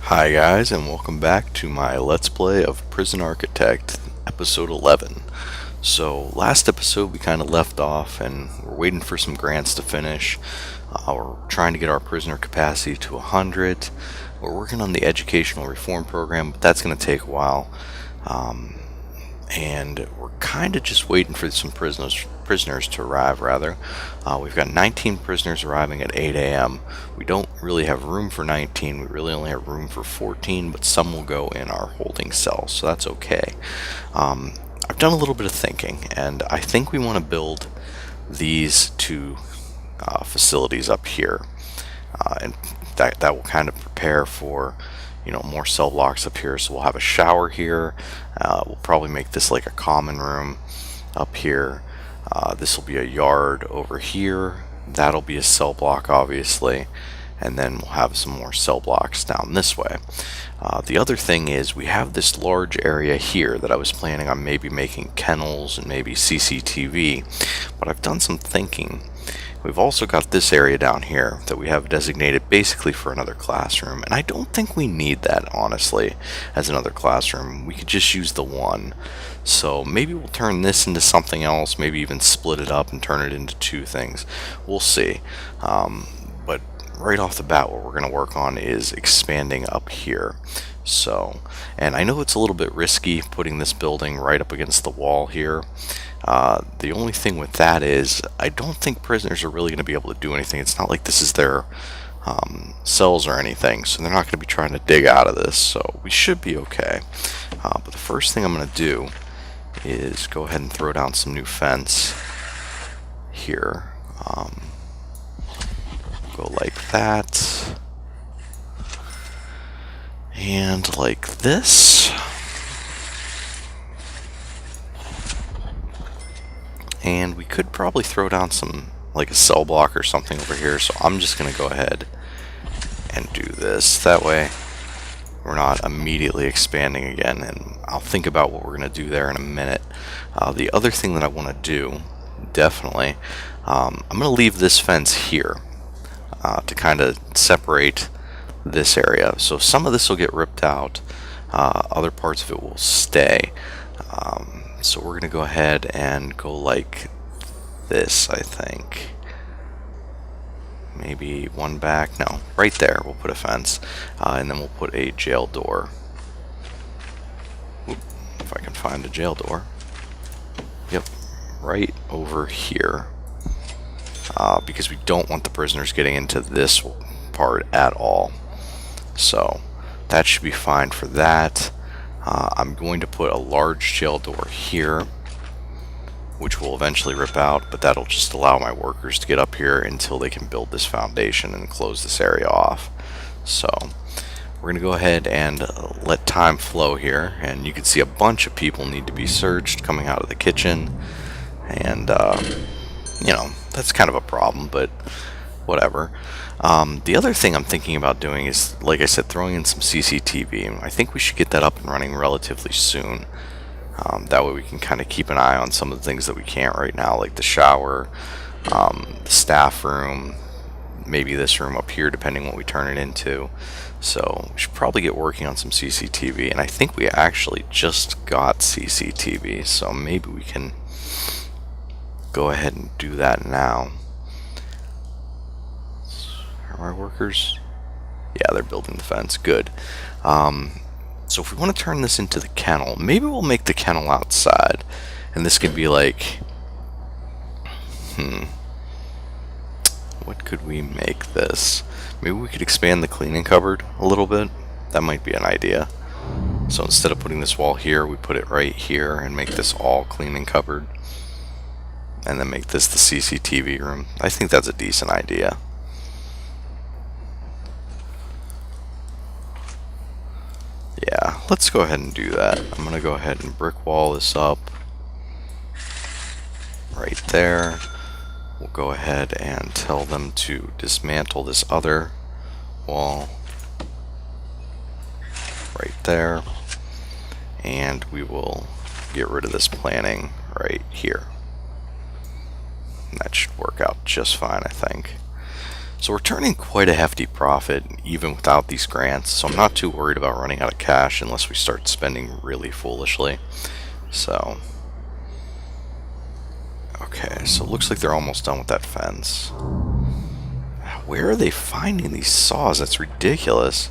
Hi guys, and welcome back to my Let's Play of Prison Architect, episode 11. So, last episode we kind of left off and we're waiting for some grants to finish. We're trying to get our prisoner capacity to 100. We're working on the educational reform program, but that's going to take a while. And we're kind of just waiting for some prisoners to arrive, rather. We've got 19 prisoners arriving at 8 a.m. We don't really have room for 19. We really only have room for 14, but some will go in our holding cells, so that's okay. I've done a little bit of thinking, and I think we want to build these two facilities up here, and that will kind of prepare for more cell blocks up here. So we'll have a shower here. We'll probably make this like a common room up here. This will be a yard over here. That'll be a cell block, obviously, and then we'll have some more cell blocks down this way. The other thing is we have this large area here that I was planning on maybe making kennels and maybe CCTV, but I've done some thinking. We've also got this area down here that we have designated basically for another classroom, and I don't think we need that, honestly, as another classroom. We could just use the one. So maybe we'll turn this into something else, maybe even split it up and turn it into two things. We'll see. But right off the bat, what we're going to work on is expanding up here. So, and I know it's a little bit risky putting this building right up against the wall here. The only thing with that is I don't think prisoners are really going to be able to do anything. It's not like this is their cells or anything, so they're not going to be trying to dig out of this, so we should be okay. But the first thing I'm going to do is go ahead and throw down some new fence here. Go like that. And like this. And we could probably throw down some, like a cell block or something over here, so I'm just going to go ahead and do this. That way we're not immediately expanding again, and I'll think about what we're going to do there in a minute. The other thing that I want to do, definitely, I'm going to leave this fence here to kind of separate this area. So some of this will get ripped out, other parts of it will stay. So we're going to go ahead and go like this, I think. Maybe one back. No, right there we'll put a fence. And then we'll put a jail door. Oop, if I can find a jail door. Yep, right over here. Because we don't want the prisoners getting into this part at all. So that should be fine for that. I'm going to put a large jail door here, which will eventually rip out, but that'll just allow my workers to get up here until they can build this foundation and close this area off. So we're going to go ahead and let time flow here, and you can see a bunch of people need to be searched coming out of the kitchen, and that's kind of a problem, but whatever. The other thing I'm thinking about doing is, like I said, throwing in some CCTV. I think we should get that up and running relatively soon. That way we can kind of keep an eye on some of the things that we can't right now, like the shower, the staff room, maybe this room up here, depending what we turn it into. So we should probably get working on some CCTV, and I think we actually just got CCTV, so maybe we can go ahead and do that now. Are our workers? Yeah, they're building the fence. Good. So if we want to turn this into the kennel, maybe we'll make the kennel outside, and this could be like, what could we make this? Maybe we could expand the cleaning cupboard a little bit. That might be an idea. So instead of putting this wall here, we put it right here and make this all cleaning cupboard, and then make this the CCTV room. I think that's a decent idea. Yeah, let's go ahead and do that. I'm going to go ahead and brick wall this up right there. We'll go ahead and tell them to dismantle this other wall right there. And we will get rid of this planning right here. And that should work out just fine, I think. So we're turning quite a hefty profit even without these grants, so I'm not too worried about running out of cash unless we start spending really foolishly. So, okay, so it looks like they're almost done with that fence. Where are they finding these saws? That's ridiculous.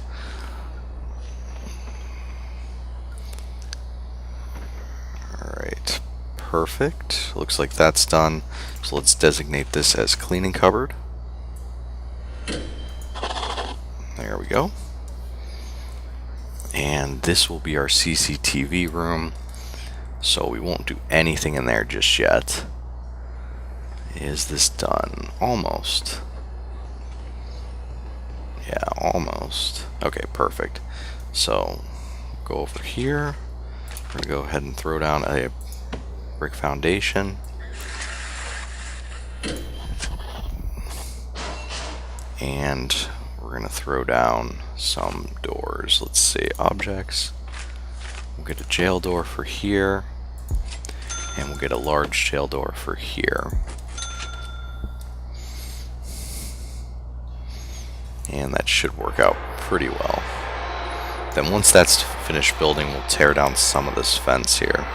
Alright, perfect. Looks like that's done. So let's designate this as cleaning cupboard. There we go. And this will be our CCTV room. So we won't do anything in there just yet. Is this done? Almost. Yeah, almost. Okay, perfect. So, go over here. We're going to go ahead and throw down a brick foundation. And we're going to throw down some doors. Let's see, objects. We'll get a jail door for here. And we'll get a large jail door for here. And that should work out pretty well. Then once that's finished building, we'll tear down some of this fence here.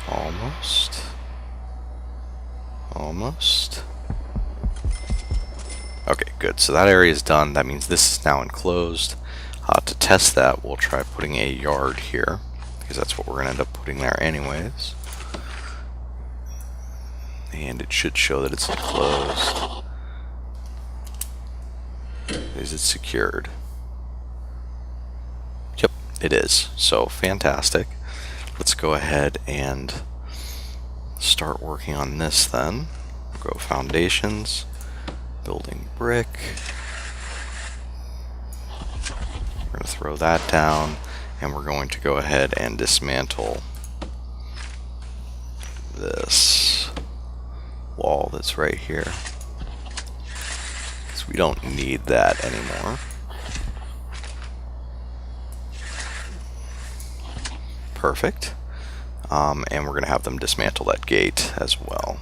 Almost. Almost. Okay, good. So that area is done. That means this is now enclosed. To test that, we'll try putting a yard here, because that's what we're going to end up putting there anyways. And it should show that it's enclosed. Is it secured? Yep, it is. So, fantastic. Let's go ahead and start working on this then. We'll go foundations, building brick. We're going to throw that down, and we're going to go ahead and dismantle this wall that's right here, because we don't need that anymore. Perfect. And we're going to have them dismantle that gate as well.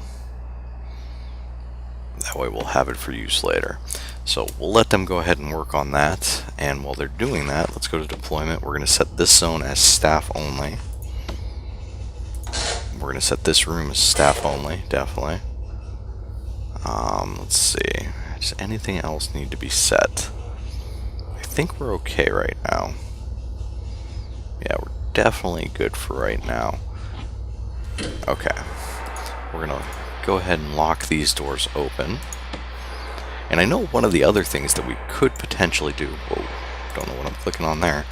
That way we'll have it for use later. So we'll let them go ahead and work on that, and while they're doing that, let's go to deployment. We're going to set this zone as staff only. We're going to set this room as staff only, definitely. Let's see, does anything else need to be set? I think we're okay right now. Yeah, we're definitely good for right now. Okay, we're going to go ahead and lock these doors open. And I know one of the other things that we could potentially do, whoa, don't know what I'm clicking on there.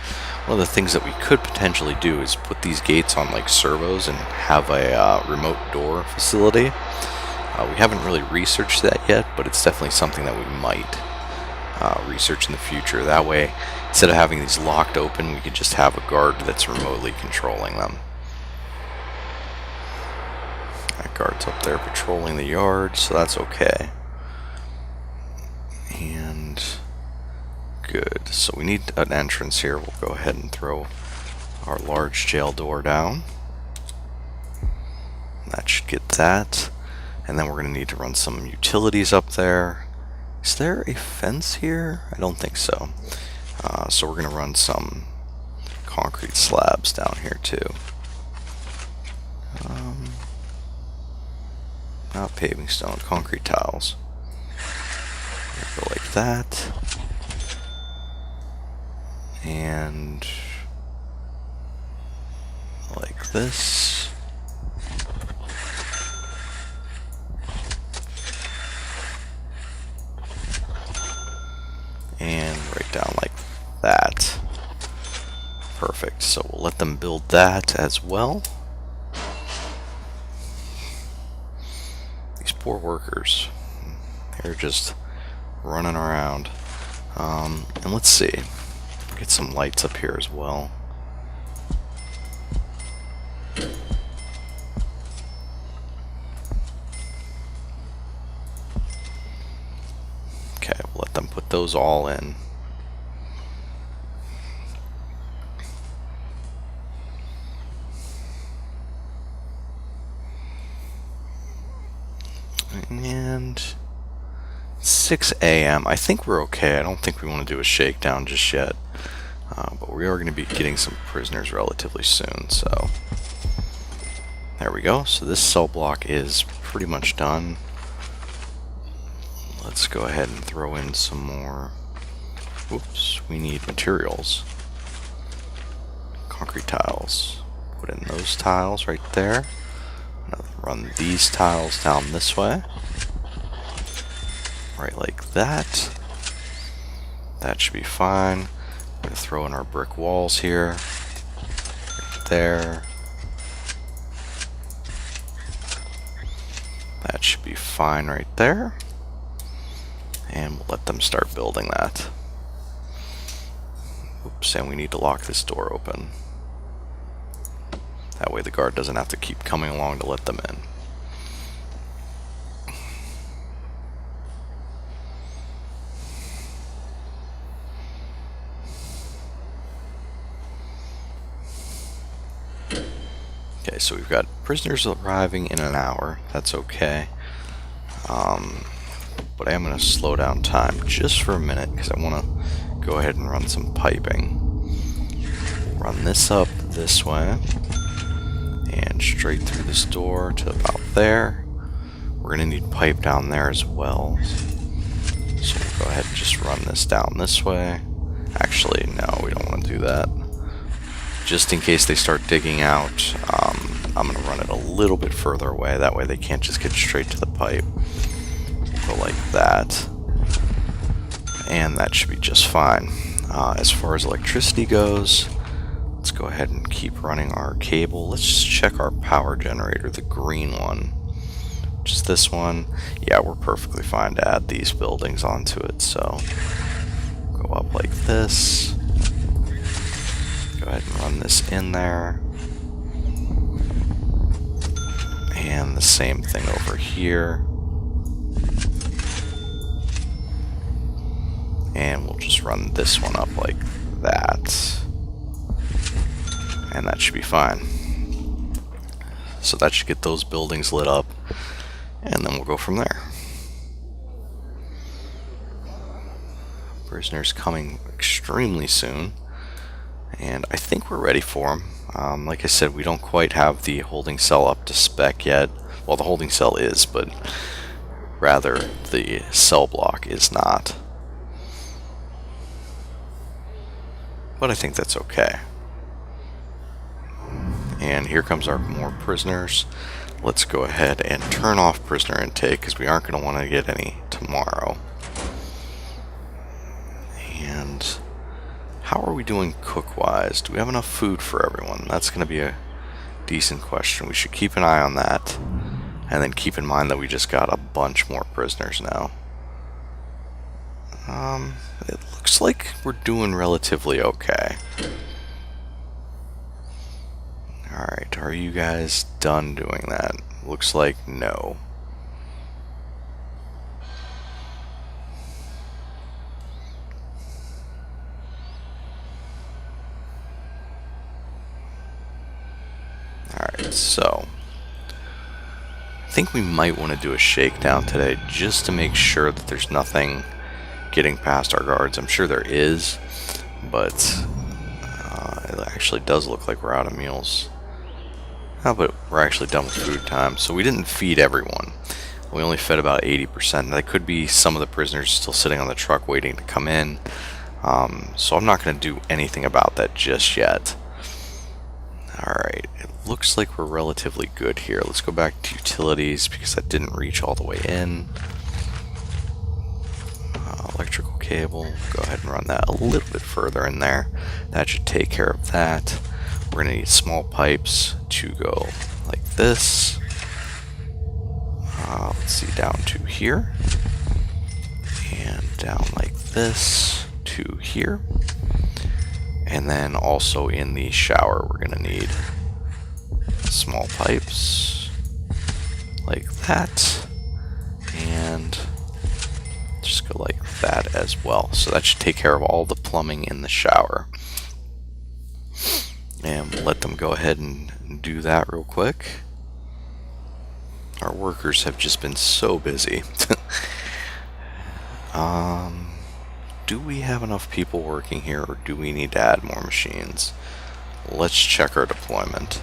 One of the things that we could potentially do is put these gates on like servos and have a remote door facility. We haven't really researched that yet, but it's definitely something that we might research in the future. That way, instead of having these locked open, we could just have a guard that's remotely controlling them. That guard's up there patrolling the yard, so that's okay. And good. So we need an entrance here. We'll go ahead and throw our large jail door down. That should get that. And then we're going to need to run some utilities up there. Is there a fence here? I don't think so. So we're going to run some concrete slabs down here too. Not paving stone, concrete tiles. Go like that. And like this. And right down like that. Perfect. So we'll let them build that as well. These poor workers. They're just running around. And let's see. Get some lights up here as well. Okay, we'll let them put those all in. And 6 a.m. I think we're okay. I don't think we want to do a shakedown just yet. But we are going to be getting some prisoners relatively soon, so there we go. So this cell block is pretty much done. Let's go ahead and throw in some more. Oops, we need materials. Concrete tiles. Put in those tiles right there. Run these tiles down this way. Right like that. That should be fine. We're going to throw in our brick walls here. Right there. That should be fine right there. And we'll let them start building that. Oops, and we need to lock this door open. That way the guard doesn't have to keep coming along to let them in. Okay, so we've got prisoners arriving in an hour. That's okay. But I am going to slow down time just for a minute because I want to go ahead and run some piping. Run this up this way and straight through this door to about there. We're going to need pipe down there as well. So we'll go ahead and just run this down this way. Actually, no, we don't want to do that. Just in case they start digging out, I'm going to run it a little bit further away. That way they can't just get straight to the pipe. Go like that. And that should be just fine. As far as electricity goes, let's go ahead and keep running our cable. Let's just check our power generator, the green one, which is this one. Yeah, we're perfectly fine to add these buildings onto it. So go up like this. Go ahead and run this in there. And the same thing over here. And we'll just run this one up like that. And that should be fine. So that should get those buildings lit up. And then we'll go from there. Prisoners coming extremely soon. And I think we're ready for them. Like I said, we don't quite have the holding cell up to spec yet. Well, the holding cell is, but rather the cell block is not. But I think that's okay. And here comes our more prisoners. Let's go ahead and turn off prisoner intake because we aren't going to want to get any tomorrow. And how are we doing cook-wise? Do we have enough food for everyone? That's going to be a decent question. We should keep an eye on that. And then keep in mind that we just got a bunch more prisoners now. It looks like we're doing relatively okay. Alright, are you guys done doing that? Looks like no. Alright, so I think we might want to do a shakedown today just to make sure that there's nothing getting past our guards. I'm sure there is, but it actually does look like we're out of meals. Oh, but we're actually done with food time, so we didn't feed everyone. We only fed about 80%. That could be some of the prisoners still sitting on the truck waiting to come in. So I'm not going to do anything about that just yet. Alright, it looks like we're relatively good here. Let's go back to utilities because that didn't reach all the way in. Electrical cable, go ahead and run that a little bit further in there. That should take care of that. We're going to need small pipes to go like this. Let's see, down to here. And down like this to here. And then also in the shower, we're going to need small pipes like that. And just go like that as well. So that should take care of all the plumbing in the shower. And we'll let them go ahead and do that real quick. Our workers have just been so busy. Do we have enough people working here, or do we need to add more machines? Let's check our deployment.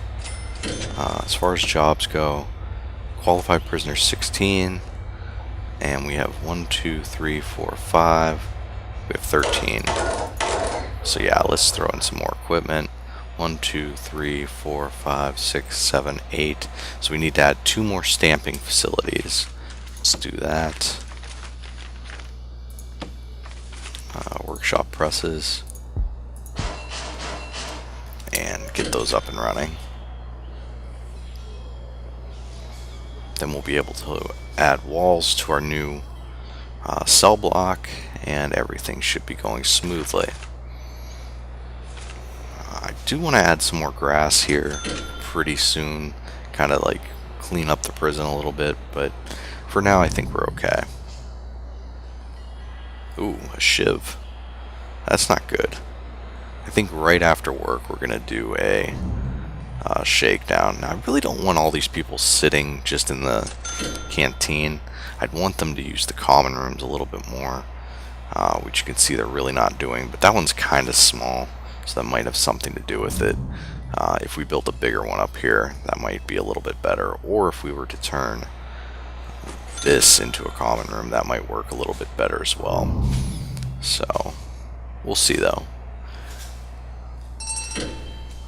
As far as jobs go, qualified prisoners 16, and we have 1, 2, 3, 4, 5. We have 13. So yeah, let's throw in some more equipment. 1, 2, 3, 4, 5, 6, 7, 8. So we need to add 2 more stamping facilities. Let's do that. Workshop presses. And get those up and running. Then we'll be able to add walls to our new cell block, and everything should be going smoothly. I do want to add some more grass here pretty soon, kind of like clean up the prison a little bit, but for now I think we're okay. Ooh, a shiv. That's not good. I think right after work we're going to do a shakedown. Now, I really don't want all these people sitting just in the canteen. I'd want them to use the common rooms a little bit more, which you can see they're really not doing, but that one's kind of small, so that might have something to do with it. If we built a bigger one up here, that might be a little bit better, or if we were to turn this into a common room, that might work a little bit better as well. So we'll see though.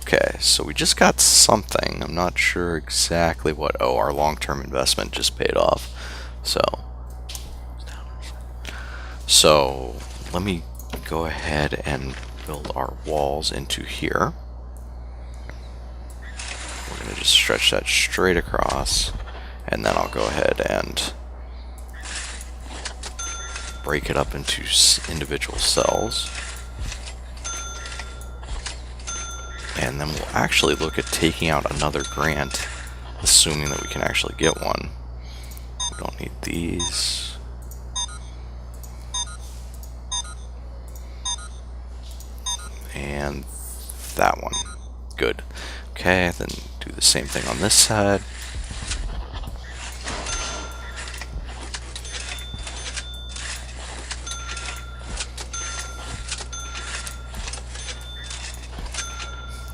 Okay, so we just got something. I'm not sure exactly what. Oh, our long-term investment just paid off. So let me go ahead and build our walls into here. We're going to just stretch that straight across, and then I'll go ahead and break it up into individual cells. And then we'll actually look at taking out another grant, assuming that we can actually get one. We don't need these. And that one. Good. Okay, then do the same thing on this side.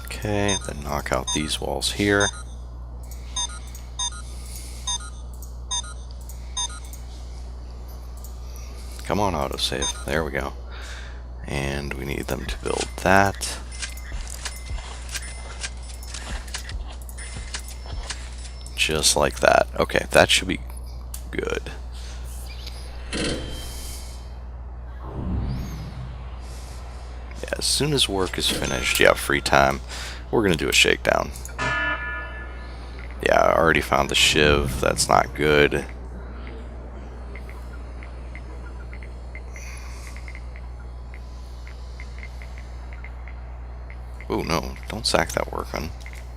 Okay, then knock out these walls here. Come on, autosave. There we go. And we need them to build that. Just like that. Okay, that should be good. Yeah, as soon as work is finished, you have free time, we're going to do a shakedown. Yeah, I already found the shiv. That's not good. Oh no, don't sack that workman.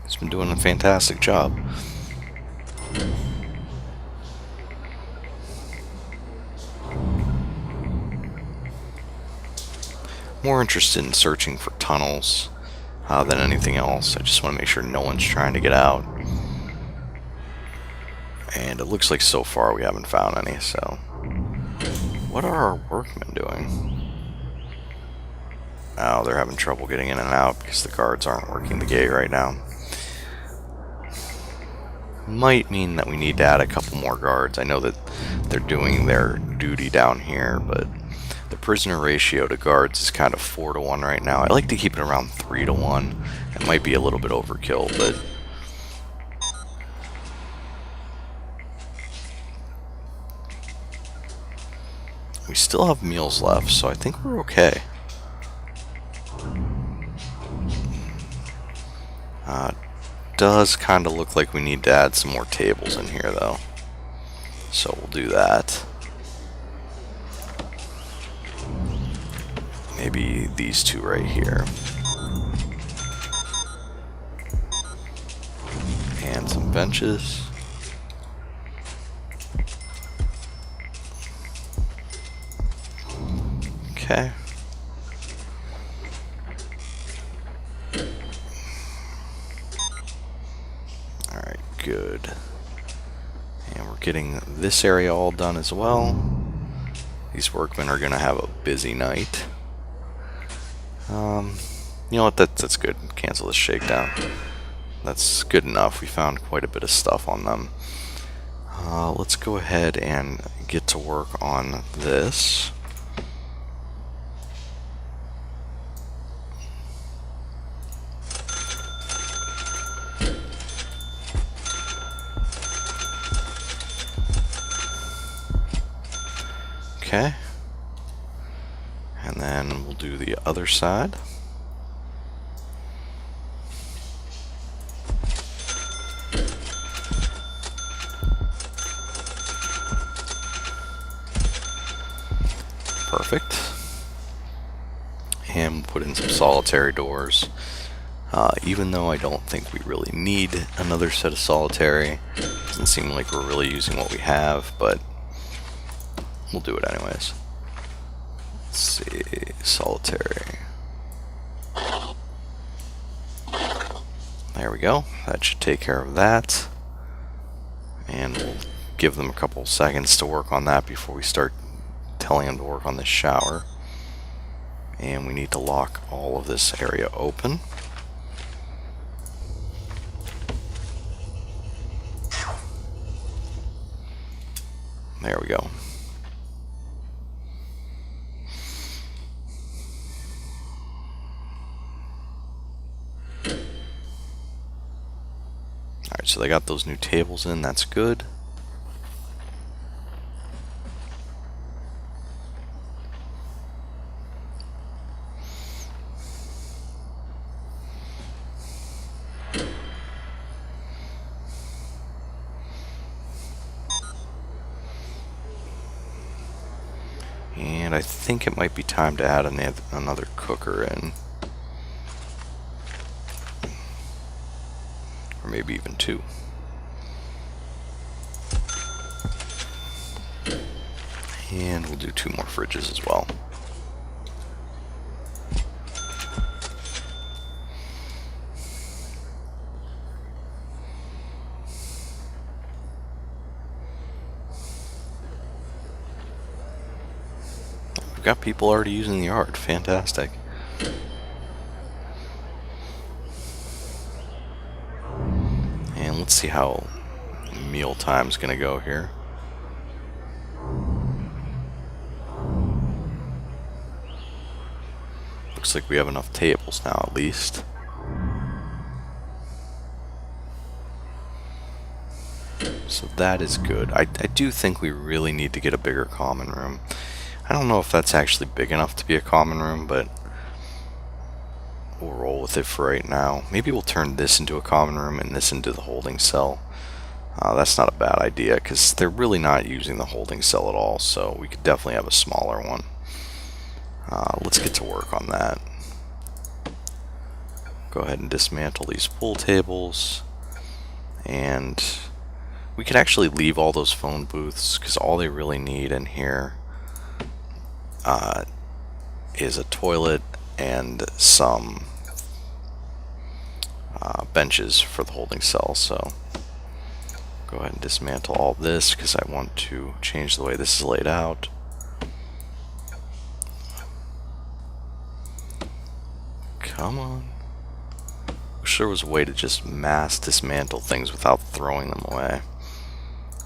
He's been doing a fantastic job. More interested in searching for tunnels than anything else. I just want to make sure no one's trying to get out. And it looks like so far we haven't found any, so... What are our workmen doing? Oh, they're having trouble getting in and out because the guards aren't working the gate right now. Might mean that we need to add a couple more guards. I know that they're doing their duty down here, but the prisoner ratio to guards is kind of 4 to 1 right now. I like to keep it around 3 to 1. It might be a little bit overkill, but... we still have meals left, so I think we're okay. Does kind of look like we need to add some more tables in here, though. So we'll do that. Maybe these two right here. And some benches. Okay. Alright, good. And we're getting this area all done as well. These workmen are going to have a busy night. You know what, that's good. Cancel this shakedown. That's good enough. We found quite a bit of stuff on them. Let's go ahead and get to work on this. Okay. And then we'll do the other side. Perfect. And we'll put in some solitary doors. Even though I don't think we really need another set of solitary. Doesn't seem like we're really using what we have, but we'll do it anyways. Let's see, solitary. There we go. That should take care of that. And we'll give them a couple seconds to work on that before we start telling them to work on this shower. And we need to lock all of this area open. There we go. Alright, so they got those new tables in, that's good. And I think it might be time to add another cooker in. Or maybe even two. And we'll do 2 more fridges as well. We've got people already using the yard. Fantastic. And let's see how meal time's gonna go here. Looks like we have enough tables now, at least. So that is good. I do think we really need to get a bigger common room. I don't know if that's actually big enough to be a common room, but we'll roll with it for right now. Maybe we'll turn this into a common room and this into the holding cell. That's not a bad idea, because they're really not using the holding cell at all, so we could definitely have a smaller one. Let's get to work on that. Go ahead and dismantle these pool tables, and we could actually leave all those phone booths, because all they really need in here is a toilet and some benches for the holding cell. So go ahead and dismantle all this, because I want to change the way this is laid out. Come on. Wish there was a way to just mass dismantle things without throwing them away.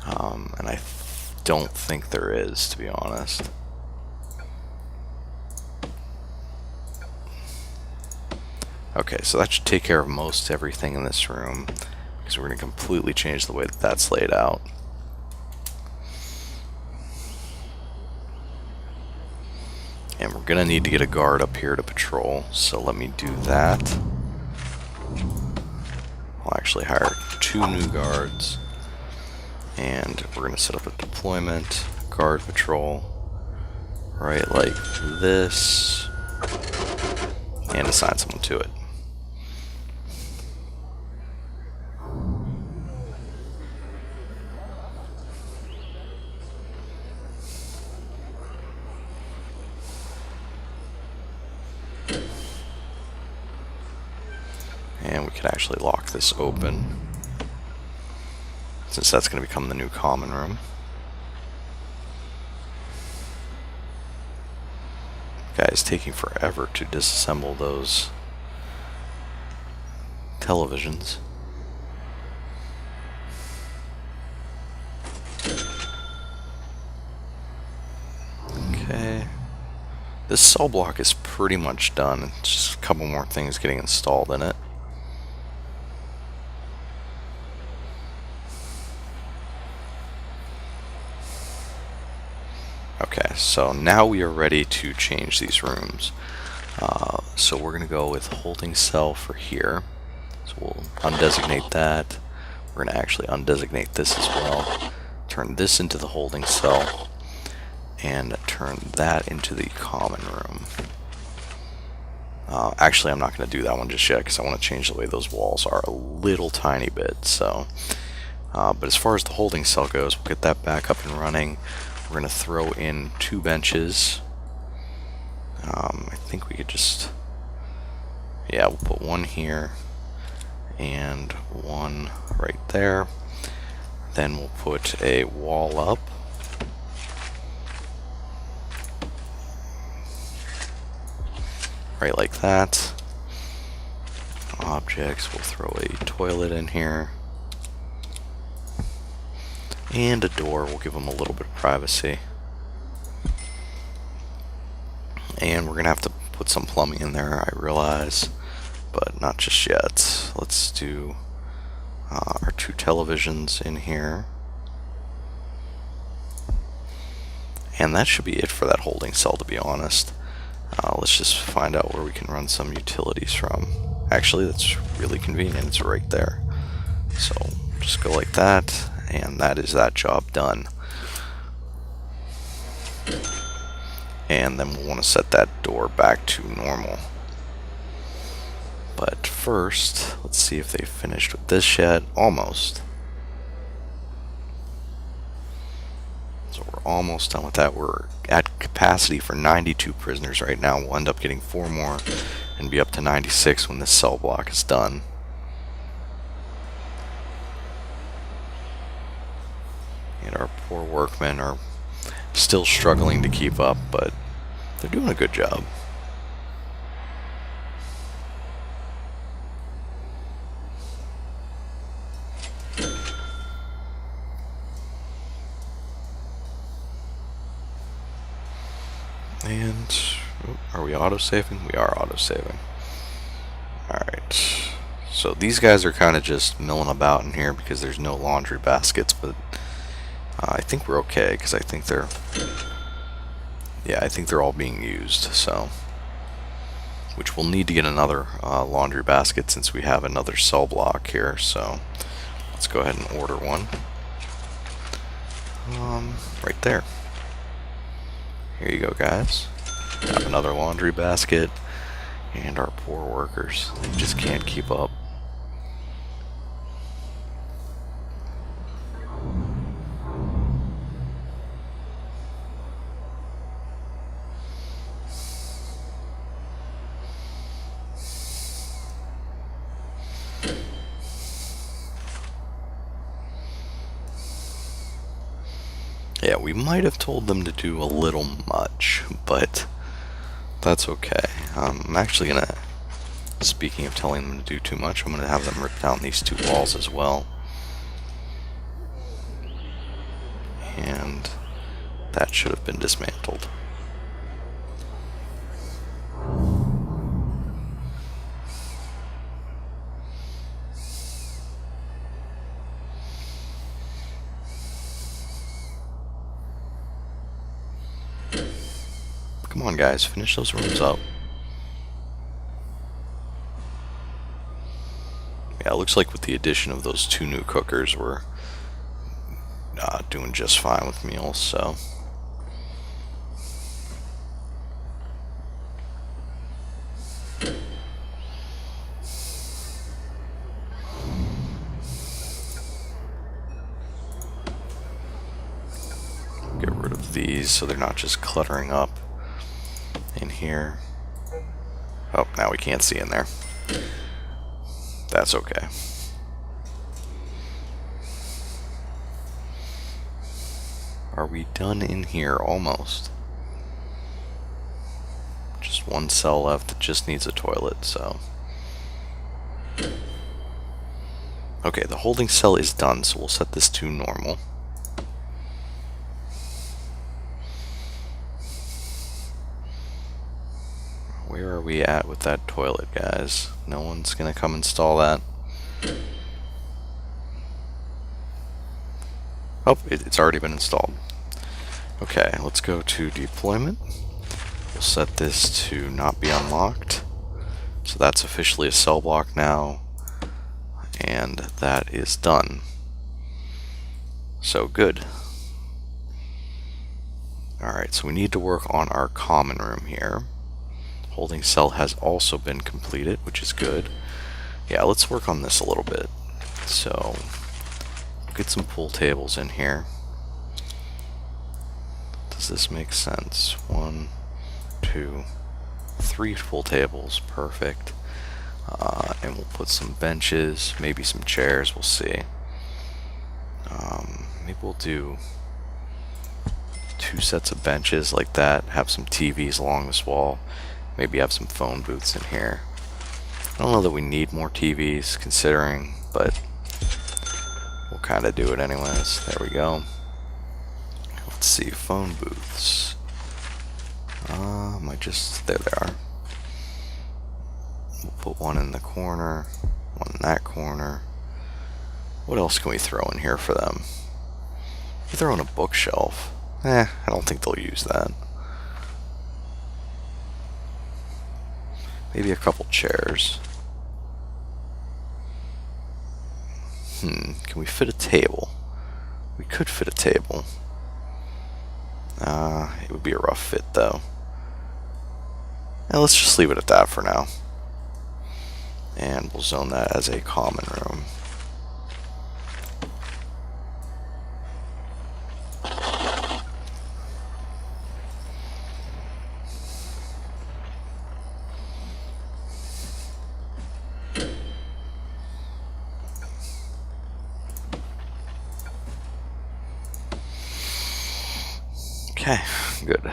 And I don't think there is, to be honest. Okay, so that should take care of most everything in this room, because we're going to completely change the way that that's laid out. And we're going to need to get a guard up here to patrol, so let me do that. I'll actually hire 2 new guards, and we're going to set up a deployment, guard patrol, right like this, and assign someone to it. could actually lock this open, since that's going to become the new common room. Guys, taking forever to disassemble those televisions. Okay. This cell block is pretty much done. It's just a couple more things getting installed in it. Okay, so now we are ready to change these rooms. So we're going to go with holding cell for here. So we'll undesignate that. We're going to actually undesignate this as well. Turn this into the holding cell. And turn that into the common room. Actually, I'm not going to do that one just yet because I want to change the way those walls are a little tiny bit. So, but as far as the holding cell goes, we'll get that back up and running. We're going to throw in 2 benches. I think we could just, yeah, we'll put one here and one right there. Then we'll put a wall up. Right like that. Objects, we'll throw a toilet in here. And a door, we'll give them a little bit of privacy. And we're going to have to put some plumbing in there, I realize, but not just yet. Let's do our 2 televisions in here. And that should be it for that holding cell, to be honest. Let's just find out where we can run some utilities from. Actually, that's really convenient. It's right there. So just go like that, and that is that job done. And then we'll want to set that door back to normal. But first, let's see if they finished with this yet. Almost. So we're almost done with that. We're at capacity for 92 prisoners right now. We'll end up getting 4 more and be up to 96 when this cell block is done. And our poor workmen are still struggling to keep up, but they're doing a good job. And are we auto-saving? We are auto-saving. Alright. So these guys are kind of just milling about in here because there's no laundry baskets, but I think we're okay because I think they're, yeah, I think they're all being used, so, which we'll need to get another laundry basket since we have another cell block here, so let's go ahead and order one. Right there. Here you go, guys. Have another laundry basket, and our poor workers, they just can't keep up. Yeah, we might have told them to do a little much, but that's okay. I'm actually gonna, speaking of telling them to do too much, I'm gonna have them rip down these 2 walls as well. And that should have been dismantled. Come on, guys, finish those rooms up. Yeah, it looks like with the addition of those 2 new cookers, we're doing just fine with meals, so. Get rid of these so they're not just cluttering up in here. Oh, now we can't see in there. that's okay. Are we done in here? Almost. Just one cell left that just needs a toilet, so. Okay, the holding cell is done, so we'll set this to normal. Where are we at with that toilet, guys? No one's gonna come install that. Oh, it's already been installed. Okay, let's go to deployment. We'll set this to not be unlocked. So that's officially a cell block now. And that is done. So good. Alright, so we need to work on our common room here. Holding cell has also been completed, which is good. Yeah, let's work on this a little bit. So, get some pool tables in here. Does this make sense? 1, 2, 3 pool tables. Perfect. And we'll put some benches, maybe some chairs, we'll see. Maybe we'll do 2 sets of benches like that, have some TVs along this wall, maybe have some phone booths in here. I don't know that we need more TVs considering, but we'll kind of do it anyways. There we go. Let's see, phone booths. There they are. We'll put one in the corner, one in that corner. What else can we throw in here for them? We throw in a bookshelf. I don't think they'll use that. Maybe a couple chairs. Can we fit a table? We could fit a table. It would be a rough fit though. Let's just leave it at that for now. And we'll zone that as a common room. Okay, good.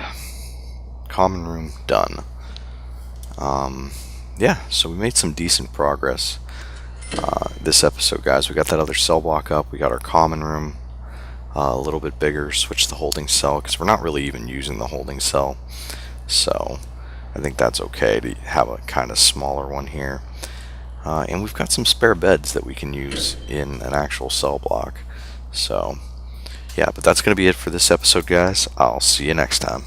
Common room done. Yeah, so we made some decent progress this episode, guys. We got that other cell block up. We got our common room a little bit bigger. Switched the holding cell because we're not really even using the holding cell. So I think that's okay to have a kind of smaller one here. And we've got some spare beds that we can use in an actual cell block. So yeah, but that's going to be it for this episode, guys. I'll see you next time.